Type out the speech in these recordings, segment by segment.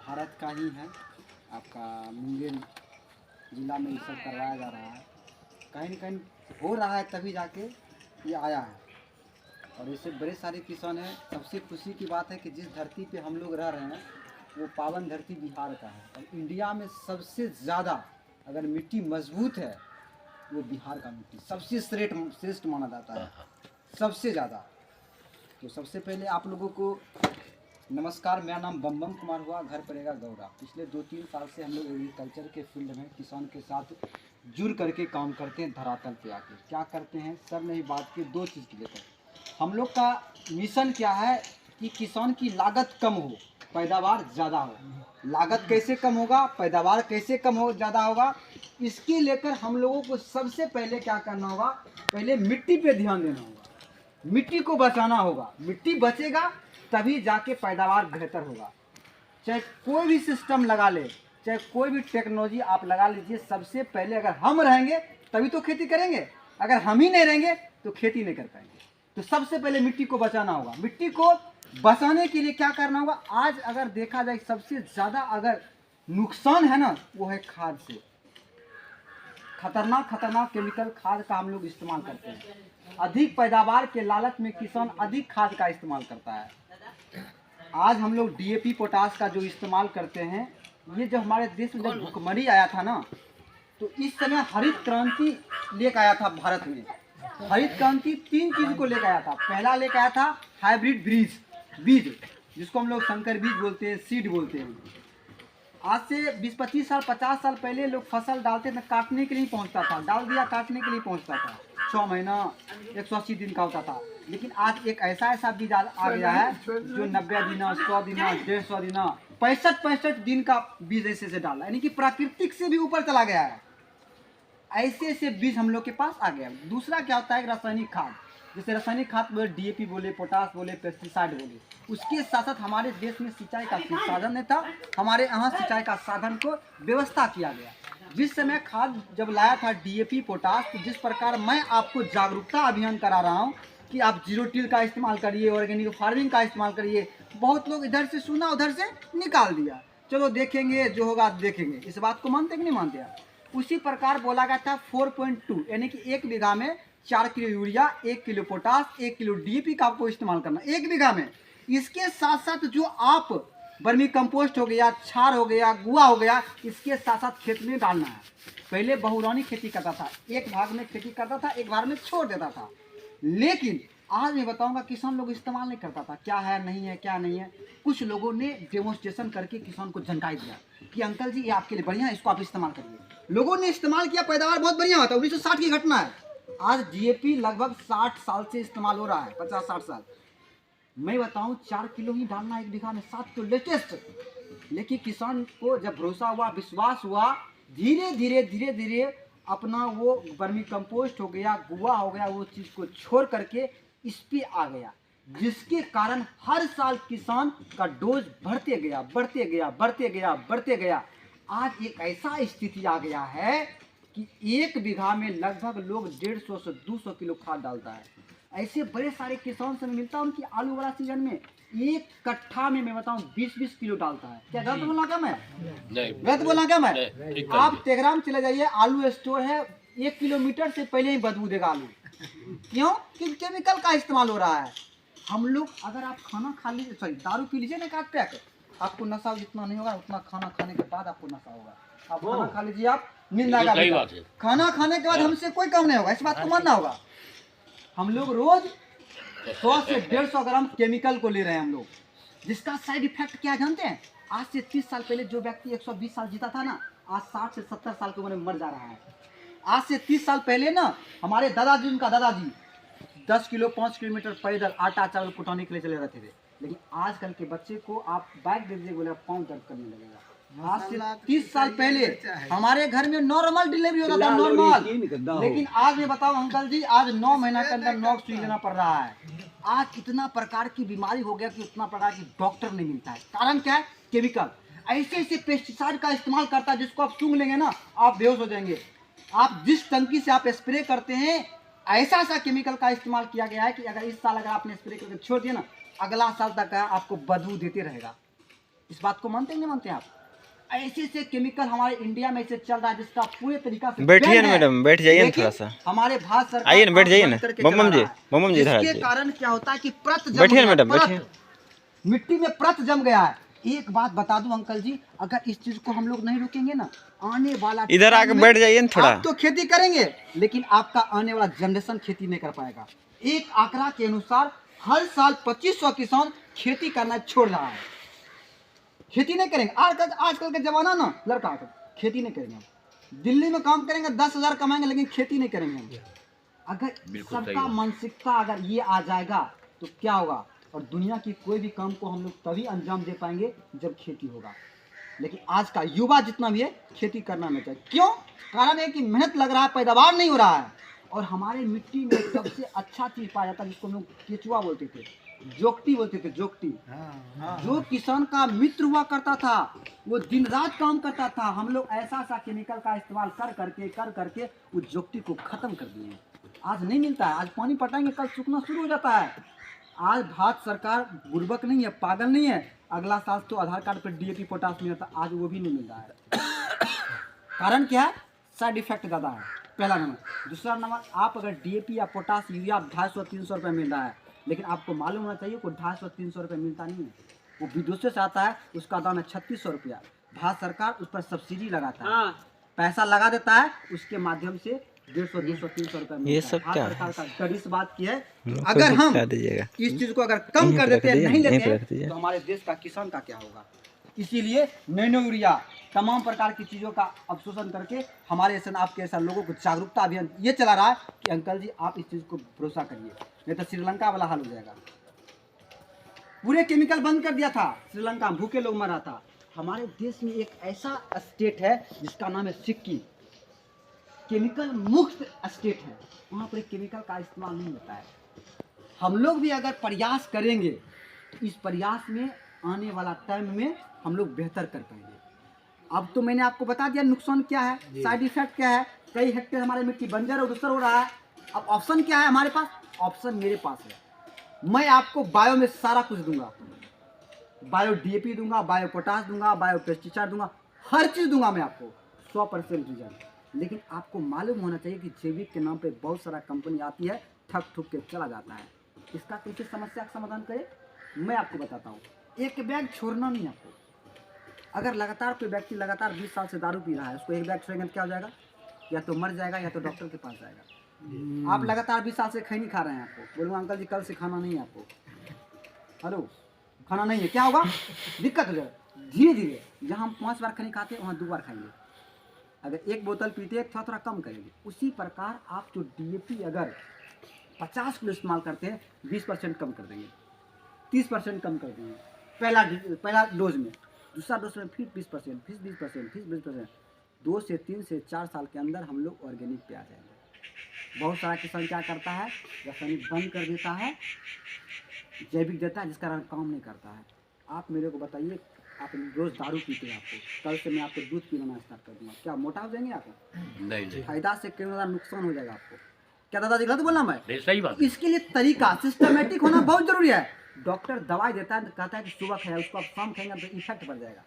भारत का ही है। आपका मुंगेर जिला में ये सब करवाया जा रहा है। कहीं न कहीं हो रहा है तभी जाके ये आया है। और ऐसे बड़े सारे किसान हैं। सबसे खुशी की बात है कि जिस धरती पे हम लोग रह रहे हैं वो पावन धरती बिहार का है। और इंडिया में सबसे ज़्यादा अगर मिट्टी मजबूत है वो बिहार का मिट्टी सबसे श्रेष्ठ माना जाता है, सबसे ज़्यादा। तो सबसे पहले आप लोगों को नमस्कार। मेरा नाम बम कुमार हुआ, घर पड़ेगा गौरा। पिछले 2-3 साल से हम लोग एग्रीकल्चर के फील्ड में किसान के साथ जुड़ करके काम करते हैं। धरातल पे आके क्या करते हैं सर ने ही बात की 2 चीज़ की लेकर। हम लोग का मिशन क्या है कि किसान की लागत कम हो, पैदावार ज़्यादा हो। लागत कैसे कम होगा, पैदावार कैसे कम हो ज़्यादा होगा, इसके लेकर हम लोगों को सबसे पहले क्या करना होगा, पहले मिट्टी पे ध्यान देना होगा, मिट्टी को बचाना होगा। मिट्टी बचेगा तभी जाके पैदावार बेहतर होगा। चाहे कोई भी सिस्टम लगा ले, चाहे कोई भी टेक्नोलॉजी आप लगा लीजिए, सबसे पहले अगर हम रहेंगे तभी तो खेती करेंगे। अगर हम ही नहीं रहेंगे तो खेती नहीं कर पाएंगे। तो सबसे पहले मिट्टी को बचाना होगा। मिट्टी को बचाने के लिए क्या करना होगा, आज अगर देखा जाए सबसे ज़्यादा अगर नुकसान है ना वो है खाद से। खतरनाक केमिकल खाद का हम लोग इस्तेमाल करते हैं। अधिक पैदावार के लालच में किसान अधिक खाद का इस्तेमाल करता है। आज हम लोग डीएपी पोटास का जो इस्तेमाल करते हैं, ये जब हमारे देश में जब भुखमरी आया था ना, तो इस समय हरित क्रांति लेकर आया था भारत में। हरित क्रांति 3 चीज़ को लेकर आया था। पहला लेकर आया था हाइब्रिड बीज, जिसको हम लोग संकर बीज बोलते हैं, सीड बोलते हैं। आज से 20-25 साल 50 साल पहले लोग फसल डालते थे, काटने के लिए पहुंचता था, डाल दिया काटने के लिए पहुंचता था, 6 महीना 180 दिन का होता था। लेकिन आज एक ऐसा बीज आ गया है जो 90 दिन, 100 दिन, 150 दिन, 65 दिन का बीज ऐसे डाला, यानी कि प्राकृतिक से भी ऊपर चला गया है। ऐसे बीज हम लोग के पास आ गया। दूसरा क्या होता है, रासायनिक खाद। जैसे रासायनिक खाद बोले, डीएपी बोले, पोटास बोले, पेस्टिसाइड बोले। उसके साथ साथ हमारे देश में सिंचाई का साधन नहीं था, हमारे यहाँ सिंचाई का साधन को व्यवस्था किया गया। जिस समय खाद जब लाया था डीएपी पोटास, तो जिस प्रकार मैं आपको जागरूकता अभियान करा रहा हूँ कि आप जीरो टिल का इस्तेमाल करिए, ऑर्गेनिक फार्मिंग का इस्तेमाल करिए, बहुत लोग इधर से सुना उधर से निकाल दिया, चलो देखेंगे जो होगा देखेंगे। इस बात को मानते कि नहीं मानते आप? उसी प्रकार बोला गया था 4.2, यानी कि 1 बीघा में 4 kilo urea, 1 kilo potash, 1 kilo DAP का आपको इस्तेमाल करना 1 बीघा में। इसके साथ साथ जो आप वर्मी कंपोस्ट हो गया, छार हो गया, गुआ हो गया, इसके साथ साथ खेत में डालना है। पहले बहुरानी खेती करता था, एक भाग में खेती करता था, एक भाग में छोड़ देता था। लेकिन आज मैं बताऊंगा किसान लोग इस्तेमाल नहीं करता था, क्या है नहीं है, क्या नहीं है। कुछ लोगों ने डेमोन्स्ट्रेशन करके किसान को जानकारी दिया कि अंकल जी ये आपके लिए बढ़िया है, इसको आप इस्तेमाल करिए। लोगों ने इस्तेमाल किया, पैदावार बहुत बढ़िया होता है। 1960 की घटना है। आज डीएपी लगभग 60 साल से इस्तेमाल हो रहा है, 50-60 साल। मैं बताऊं 4 किलो ही डालना 1 बीघा में, 7 किलो लेटेस्ट। लेकिन किसान को जब भरोसा हुआ, विश्वास हुआ, धीरे धीरे अपना वो वर्मी कंपोस्ट हो गया, गुआ हो गया, वो चीज़ को छोड़ करके इस पे आ गया, जिसके कारण हर साल किसान का डोज बढ़ते गया। आज एक ऐसा स्थिति आ गया है कि 1 बीघा में लगभग लोग 150 से 200 किलो खाद डालता है। ऐसे बड़े सारे किसान से मिलता है, उनकी आलू वाला सीजन में 1 कट्ठा में मैं बताऊं 20-20 किलो डालता है। क्या गलत बोला क्या मैं? गलत बोला क्या मैं? आप तेघराम चले जाइए, आलू स्टोर है, 1 किलोमीटर से पहले ही बदबू देगा आलू। क्यों? क्योंकि केमिकल का इस्तेमाल हो रहा है। हम लोग अगर आप खाना खा लीजिए, सॉरी दारू पी लीजिए ना काट पैक, आपको नशा जितना नहीं होगा उतना खाना खाने के बाद आपको नशा होगा। आप खाना खा लीजिए, आप नींद आएगा। खाना खाने के बाद हमसे कोई काम नहीं होगा, इस बात को मानना होगा। हम लोग रोज 100 से 150 ग्राम केमिकल को ले रहे हैं हम लोग, जिसका साइड इफेक्ट क्या जानते हैं? आज से 30 साल पहले जो व्यक्ति 120 साल जीता था ना, आज 60 से 70 साल की उम्र में मर जा रहा है। आज से 30 साल पहले ना हमारे दादाजी, उनका दादाजी 10 किलो 5 किलोमीटर पैदल आटा चावल कुटाने के लिए चले रहते थे। लेकिन आजकल के बच्चे को आप बाइक दे दीजिए, बोले पाँव दर्द करने लगेगा। आज से 30 साल पहले हमारे घर में नॉर्मल डिलीवरी होता था, नॉर्मल। लेकिन आज मैं बताऊं अंकल जी, आज 9 महीना के अंदर 9 सुई लेना पड़ रहा है। आज इतना प्रकार की बीमारी हो गया कि उतना प्रकार की डॉक्टर नहीं मिलता है। कारण क्या है? केमिकल। ऐसे पेस्टिसाइड का इस्तेमाल करता है जिसको आप सूंघ लेंगे ना आप बेहोश हो जाएंगे। आप जिस टंकी से आप स्प्रे करते हैं, ऐसा केमिकल का इस्तेमाल किया गया है कि अगर इस साल अगर आपने स्प्रे करके छोड़ दिया ना, अगला साल तक आपको बदबू देते रहेगा। इस बात को मानते हैं नहीं मानते आप? ऐसे ऐसे केमिकल हमारे इंडिया में से चल रहा है जिसका पूरे तरीका से बैठिए ना मैडम, बैठ जाइए ना थोड़ा सा। हमारे भारत सरकार आइए ना, बैठ जाइए ना बम जी, इधर इसके कारण क्या होता है कि परत जम बैठिए गया, मैडम, परत, बैठिए। मिट्टी में परत जम गया है। एक बात बता दूं अंकल जी, अगर इस चीज को हम लोग नहीं रोकेंगे ना, आने वाला इधर आके बैठ जाइए ना थोड़ा। आप तो खेती करेंगे लेकिन आपका आने वाला जनरेशन खेती नहीं कर पाएगा। एक आंकड़ा के अनुसार हर साल 2500 किसान खेती करना छोड़ रहा है, खेती नहीं करेंगे। आजकल का जमाना ना, लड़का खेती नहीं करेंगे, दिल्ली में काम करेंगे 10,000 कमाएंगे लेकिन खेती नहीं करेंगे। अगर सबका मानसिकता अगर ये आ जाएगा तो क्या होगा, और दुनिया की कोई भी काम को हम लोग तभी अंजाम दे पाएंगे जब खेती होगा। लेकिन आज का युवा जितना भी है खेती करना नहीं चाहिए। क्यों? कारण है कि मेहनत लग रहा है, पैदावार नहीं हो रहा है। और हमारे मिट्टी में सबसे अच्छा चीज पाया जाता है जिसको हम लोग केचुआ बोलते थे, जोगटी बोलते थे, जोगटी। जो किसान का मित्र हुआ करता था वो दिन रात काम करता था। हम लोग ऐसा सा केमिकल का इस्तेमाल कर करके उस जोगटी को खत्म कर दिए। आज नहीं मिलता है, आज पानी पटाएंगे कल सूखना शुरू हो जाता है। आज भारत सरकार बुर्बक नहीं है, पागल नहीं है। अगला साल तो आधार कार्ड पर डीएपी पोटास मिलता था, आज वो भी नहीं मिल रहा है। कारण क्या है? साइड इफेक्ट ज़्यादा है, पहला नंबर। दूसरा नंबर, आप अगर डीएपी या पोटास यूरिया 250-300 रुपये मिल रहा है, लेकिन आपको मालूम होना चाहिए कोई 250-300 रुपये मिलता नहीं है। वो विदेशों से आता है, उसका दाम है 3600 रुपया। भारत सरकार उस पर सब्सिडी लगाता है, पैसा लगा देता है, उसके माध्यम से 150, 200, 300 रुपये। ये सब क्या सरकार का गरीब बात की है। अगर हम इस चीज को अगर कम कर देते हैं, नहीं लेते हैं, तो हमारे देश का किसान का क्या होगा। इसीलिए नैनो यूरिया तमाम प्रकार की चीज़ों का अवशोषण करके हमारे ऐसे आपके ऐसा लोगों को जागरूकता अभियान ये चला रहा है कि अंकल जी आप इस चीज़ को भरोसा करिए, नहीं तो श्रीलंका वाला हाल हो जाएगा। पूरे केमिकल बंद कर दिया था, श्रीलंका में भूखे लोग मरा था। हमारे देश में एक ऐसा स्टेट है जिसका नाम है सिक्किम, केमिकल मुक्त स्टेट है। वहाँ पर केमिकल का इस्तेमाल नहीं होता है। हम लोग भी अगर प्रयास करेंगे तो इस प्रयास में आने वाला टाइम में हम लोग बेहतर कर पाएंगे। अब तो मैंने आपको बता दिया नुकसान क्या है, साइड इफेक्ट क्या है। कई हेक्टेयर हमारे मिट्टी बंजर और दूसर हो रहा है। अब ऑप्शन क्या है हमारे पास? ऑप्शन मेरे पास है, मैं आपको बायो में सारा कुछ दूंगा। बायो डीएपी दूंगा, बायो पोटास दूंगा, बायो पेस्टिसाइड दूंगा, हर चीज़ दूंगा मैं आपको 100% रिजल्ट। लेकिन आपको मालूम होना चाहिए कि जैविक के नाम पे बहुत सारा कंपनी आती है, ठग ठुक के चला जाता है। इसका कैसे समस्या का समाधान करे मैं आपको बताता हूँ। एक बैग छोड़ना नहीं आपको। अगर लगातार कोई व्यक्ति लगातार 20 साल से दारू पी रहा है, उसको एक बैग छोड़ेंगे तो क्या हो जाएगा? या तो मर जाएगा या तो डॉक्टर के पास जाएगा। आप लगातार 20 साल से खैनी खा रहे हैं, आपको बोलूँगा अंकल जी कल से खाना नहीं है आपको, हेलो खाना नहीं है, क्या होगा? दिक्कत हो जाएगा। धीरे धीरे जहाँ हम 5 बार खैनी खाते हैं वहाँ 2 बार खाएंगे। अगर 1 बोतल पीते हैं थोड़ा कम करेंगे। उसी प्रकार आप जो डीएपी अगर 50 किलो इस्तेमाल करते हैं 20% कम कर देंगे, 30% कम कर देंगे पहला डोज में। दूसरा डोज में फिर 20%, फिर 20%, फिर 20%। 2 से 3 से 4 साल के अंदर हम लोग ऑर्गेनिक पे आ जाएंगे। बहुत सारा किसान क्या करता है, रासायनिक बंद कर देता है, जैविक देता है, जिस कारण काम नहीं करता है। आप मेरे को बताइए, आप रोज दारू पीते हैं, आपको कल से मैं आपको दूध पीना स्टार्ट कर दूंगा, क्या मोटा हो जाएंगे आप? नहीं, फायदा से कई ज़्यादा नुकसान हो जाएगा आपको। क्या दादाजी गलत बोलना मैं? सही बात। इसके लिए तरीका सिस्टमेटिक होना बहुत जरूरी है। डॉक्टर दवाई देता है, कहता है कि सुबह खाया, उसको आप शाम खाएंगे तो इफेक्ट बढ़ जाएगा।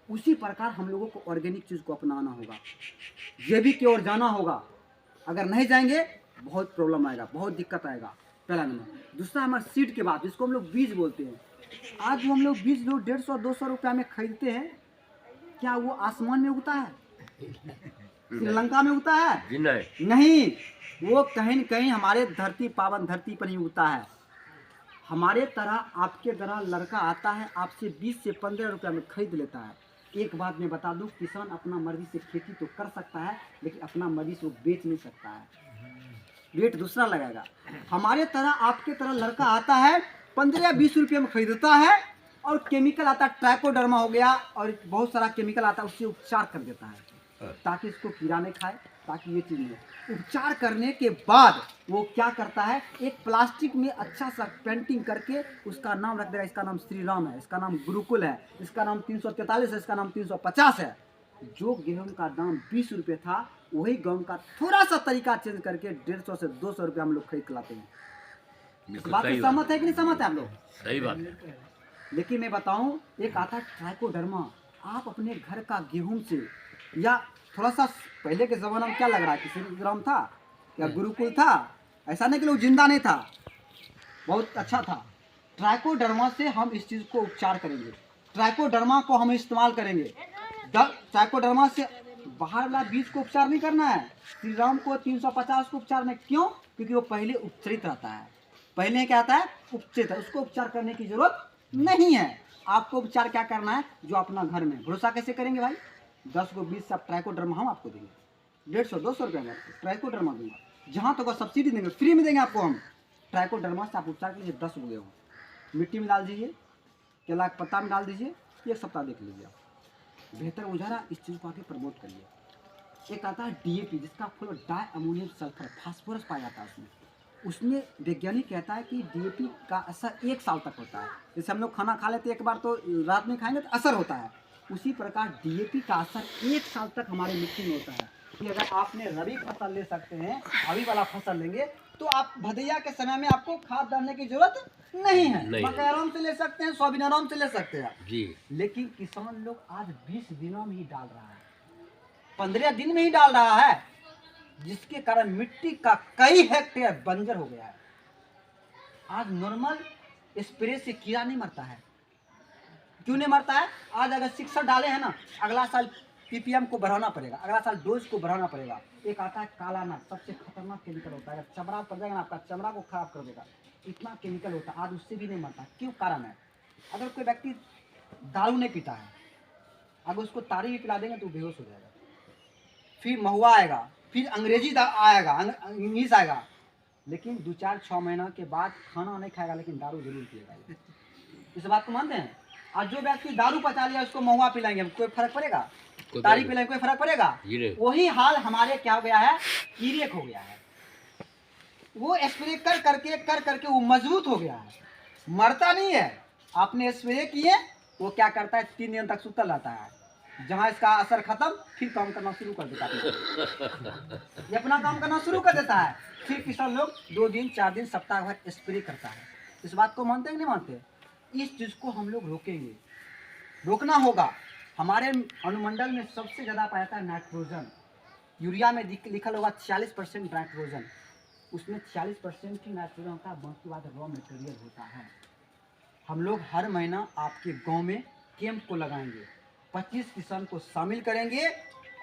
उसी प्रकार हम लोगों को ऑर्गेनिक चीज़ को अपनाना होगा, जैविक की ओर जाना होगा। अगर नहीं जाएंगे बहुत प्रॉब्लम आएगा, बहुत दिक्कत आएगा, पहला नंबर। दूसरा हमारे सीड के बाद जिसको हम लोग बीज बोलते हैं, आज वो हम लोग बीज जो 150-200 रुपया में खरीदते हैं, क्या वो आसमान में उगता है? श्रीलंका में उगता है? नहीं, वो कहीं न कहीं हमारे धरती पावन धरती पर ही उगता है। हमारे तरह आपके तरह लड़का आता है, आपसे 20 से 15 रुपया में खरीद लेता है। एक बात मैं बता दूं, किसान अपना मर्जी से खेती तो कर सकता है लेकिन अपना मर्जी से वो बेच नहीं सकता है, रेट दूसरा लगाएगा। हमारे तरह आपके तरह लड़का आता है 15 या 20 रुपये में खरीदता है, और केमिकल आता है, ट्राइकोडर्मा हो गया और बहुत सारा केमिकल आता है, उससे उपचार कर देता है ताकि इसको कीड़ा नहीं खाए, ताकि ये चीज़ नहीं। उपचार करने के बाद वो क्या करता है, एक प्लास्टिक में अच्छा सा पेंटिंग करके उसका नाम रख देगा, इसका नाम श्री राम है, इसका नाम गुरुकुल है, इसका नाम 343 है, इसका नाम 350 है। जो गेहूं का दाम 20 रुपये था, वही गेहूं का थोड़ा सा तरीका चेंज करके 150 से 200 रुपये हम लोग खरीद लाते हैं। बात से सहमत है कि नहीं सहमत है आप लोग? सही बात है। लेकिन मैं बताऊं, एक आता है ट्राइकोडर्मा। आप अपने घर का गेहूं से, या थोड़ा सा पहले के ज़माने में क्या लग रहा है, किसी ग्राम था या गुरुकुल था, ऐसा नहीं कि लोग जिंदा नहीं था, बहुत अच्छा था। ट्राइकोडर्मा से हम इस चीज़ को उपचार करेंगे, ट्राइकोडर्मा को हम इस्तेमाल करेंगे। ट्राइकोडर्मा से बाहर वाला बीज को उपचार नहीं करना है, श्री राम को 350 को उपचार नहीं। क्यों? क्योंकि वो पहले उपचरित रहता है, पहले क्या आता है, उपचरित है, उसको उपचार करने की जरूरत नहीं है। आपको उपचार क्या करना है, जो अपना घर में। भरोसा कैसे करेंगे भाई? 10 को 20 से आप ट्राइकोडर्मा हम आपको देंगे, 150-200 रुपये में आपको ट्राइकोडर्मा दूंगा। जहाँ तो सब्सिडी देंगे, फ्री में देंगे आपको हम। ट्राइकोडर्मा से आप उपचार कर लीजिए। 10 उगे हो, मिट्टी में डाल दीजिए, केला के पत्ता में डाल दीजिए, 1 सप्ताह देख लीजिए आप, बेहतर हो जा रहा। इस चीज़ को आगे प्रमोट करिए। एक आता है DAP, जिसका full di ammonium sulphur, phosphorus पाया जाता है उसमें। उसमें वैज्ञानिक कहता है कि DAP का असर 1 साल तक होता है। जैसे हम लोग खाना खा लेते एक बार तो रात में खाएंगे तो असर होता है, उसी प्रकार DAP का असर 1 साल तक हमारे मिट्टी में होता है। कि अगर आपने रबी फसल ले सकते हैं, अभी वाला फसल लेंगे, तो आप भदैया के समय में आपको खाद डालने की जरूरत नहीं है। मकई आराम से ले सकते हैं, सोयाबीन आराम से ले सकते हैं जी। लेकिन किसान लोग आज 20 दिनों में ही डाल रहा है, 15 दिन में ही डाल रहा है, जिसके कारण मिट्टी का कई हेक्टेयर बंजर हो गया है। आज नॉर्मल स्प्रे से कीड़ा नहीं मरता है। क्यों नहीं मरता है? आज अगर 6 डाले हैं ना, अगला साल PPM को बढ़ाना पड़ेगा, अगला साल डोज को बढ़ाना पड़ेगा। एक आता है काला नट, सबसे खतरनाक केमिकल होता है, अगर चमड़ा पड़ जाएगा ना आपका, चमड़ा को खराब कर देगा, इतना केमिकल होता है। आज उससे भी नहीं मरता। क्यों? कारण है, अगर कोई व्यक्ति दारू नहीं पीता है, अगर उसको तारी भी पिला देंगे तो बेहोश हो जाएगा, फिर महुआ आएगा, फिर अंग्रेजी आएगा, इंग्लिश आएगा, लेकिन 2-4-6 महीना के बाद खाना नहीं खाएगा, लेकिन दारू जरूर पिएगा। इस बात को मानते हैं? आज जो व्यक्ति दारू पचा लिया, उसको महुआ पिलाएंगे, कोई फर्क पड़ेगा? तारी पिलाएंगे, कोई फर्क पड़ेगा? वही हाल हमारे क्या हो गया है, कीरेक हो गया है। वो स्प्रे कर करके वो मजबूत हो गया है, मरता नहीं है। आपने स्प्रे किए, वो क्या करता है, 3 दिन तक सुतल रहता है, जहाँ इसका असर खत्म, फिर काम करना शुरू कर देता है। ये अपना काम करना शुरू कर देता है, फिर किसान लोग 2 दिन 4 दिन सप्ताह भर स्प्रे करता है। इस बात को मानते हैं कि नहीं मानते? इस चीज़ को हम लोग रोकेंगे, रोकना होगा। हमारे अनुमंडल में सबसे ज़्यादा पाया जाता है नाइट्रोजन। यूरिया में लिखा होगा 46% नाइट्रोजन, उसमें 46% ही नाइट्रोजन होता है, बाकी बात रॉ मटेरियल होता है। हम लोग हर महीना आपके गांव में कैंप को लगाएंगे, 25 किसान को शामिल करेंगे,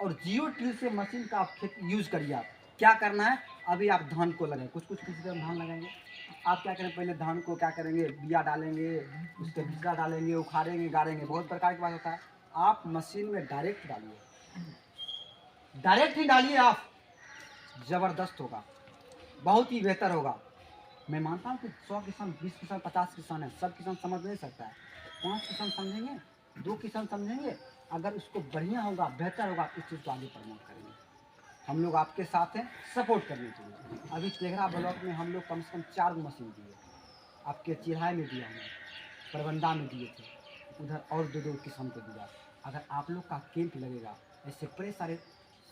और जियो टिल से मशीन का आप यूज़ करिए। आप क्या करना है, अभी आप धान को लगाएं, कुछ किसी धान लगाएंगे। आप क्या करें, पहले धान को क्या करेंगे, बिया डालेंगे, उसके बीजा डालेंगे, उखाड़ेंगे, गाड़ेंगे, बहुत प्रकार की बात होता है। आप मशीन में डायरेक्ट डालिए, डायरेक्ट ही डालिए आप, ज़बरदस्त होगा, बहुत ही बेहतर होगा। मैं मानता हूँ कि 100 किसान, 20 किसान, 50 किसान है, सब किसान समझ नहीं सकता है। 5 किसान समझेंगे, 2 किसान समझेंगे, अगर उसको बढ़िया होगा, बेहतर होगा, इस चीज़ को आगे प्रमोट करेंगे। हम लोग आपके साथ हैं, सपोर्ट करने के लिए। अभी तेघरा ब्लॉक में हम लोग कम से कम 4 मशीन दिए, आपके चिल्हाई में दिया, हमें प्रबंधा में दिए थे, उधर और 2 किसान को दिया। अगर आप लोग का कैंप लगेगा, ऐसे बड़े सारे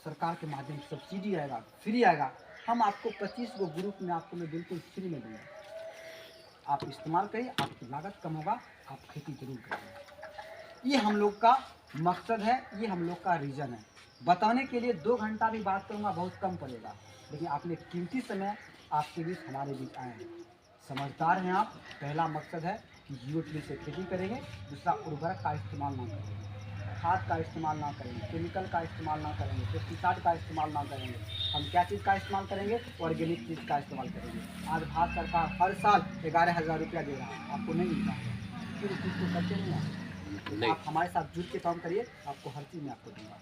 सरकार के माध्यम से सब्सिडी आएगा, फ्री आएगा, हम आपको 25 गो ग्रुप में आपको मैं बिल्कुल फ्री में दूँगा। आप इस्तेमाल करिए, आपकी लागत कम होगा, आप खेती जरूर करेंगे। ये हम लोग का मकसद है, ये हम लोग का रीज़न है। बताने के लिए 2 घंटा भी बात करूँगा, बहुत कम पड़ेगा, लेकिन आपने कीमती समय आपके बीच, हमारे बीच आए हैं, समझदार हैं आप। पहला मकसद है कि जियो टिल से खेती करेंगे, दूसरा उर्वरक का इस्तेमाल ना करेंगे, खाद का इस्तेमाल ना करेंगे, केमिकल का इस्तेमाल ना करेंगे, पेस्टिसाइड का इस्तेमाल ना करेंगे। हम क्या चीज़ का इस्तेमाल करेंगे, ऑर्गेनिक चीज़ का इस्तेमाल करेंगे। आज भारत सरकार हर साल 11,000 रुपया दे रहा है, आपको नहीं मिल रहा है, फिर इस चीज़ को करते नहीं हैं। आप हमारे साथ जुट के काम करिए, आपको हर चीज़ में आपको दूँगा।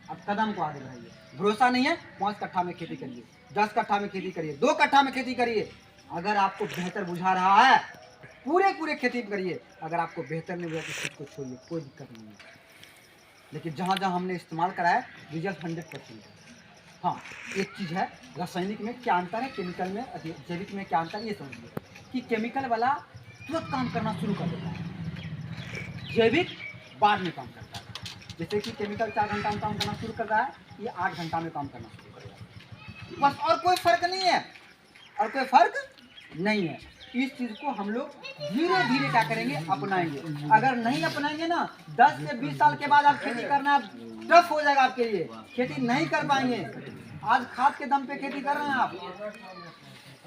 अब कदम को आगे बढ़ाइए। भरोसा नहीं है, 5 कट्ठा में खेती करिए, 10 कट्ठा में खेती करिए, 2 कट्ठा में खेती करिए। अगर आपको बेहतर बुझा रहा है, पूरे खेती करिए। अगर आपको बेहतर नहीं बुझा तो खुद को छोड़िए, कोई दिक्कत नहीं है। लेकिन जहाँ जहाँ हमने इस्तेमाल करा है, रिजल्ट 100% है। हाँ, एक चीज़ है, रासायनिक में क्या अंतर है, केमिकल में, जैविक में क्या अंतर है, ये समझिए कि केमिकल वाला तुरंत काम करना शुरू कर देता है, जैविक बाद में काम करता है। जैसे कि केमिकल 4 घंटा में काम करना शुरू कर रहा है, ये 8 घंटा में काम करना शुरू करेगा, बस। और कोई फर्क नहीं है, और कोई फर्क नहीं है। इस चीज को हम लोग धीरे धीरे क्या करेंगे, अपनाएंगे। अगर नहीं अपनाएंगे ना, 10 से 20 साल के बाद आप खेती करना टफ हो जाएगा आपके लिए, खेती नहीं कर पाएंगे। आज खाद के दम पे खेती कर रहे हैं आप,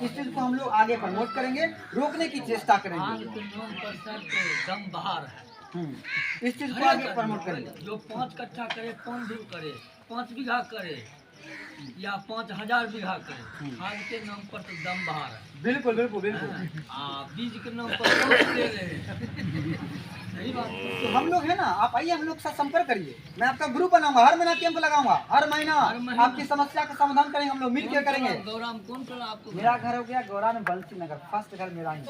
इस चीज को हम लोग आगे प्रमोट करेंगे, रोकने की चेष्टा करेंगे। दम बाहर है, इस चीज को आगे प्रमोट करेंगे। जो 5 कट्ठा करे, 5 धूप करे, 5 बीघा करे या 5000 बीघा करे, खाद के नाम पर तो दम बाहर है। बिल्कुल बिल्कुल बिल्कुल। बीज के नाम पर कौन दे रहे हैं? सही बात है। तो हम लोग है ना, आप आइए, हम लोग साथ संपर्क करिए, मैं आपका ग्रुप बनाऊंगा, हर महीना कैंप लगाऊंगा, हर महीना आपकी समस्या का समाधान करेंगे, हम लोग मिल के करेंगे। गौराम कौन सा आपको? मेरा घर हो गया गौरा में बंसी नगर, फर्स्ट घर मेरा ही है।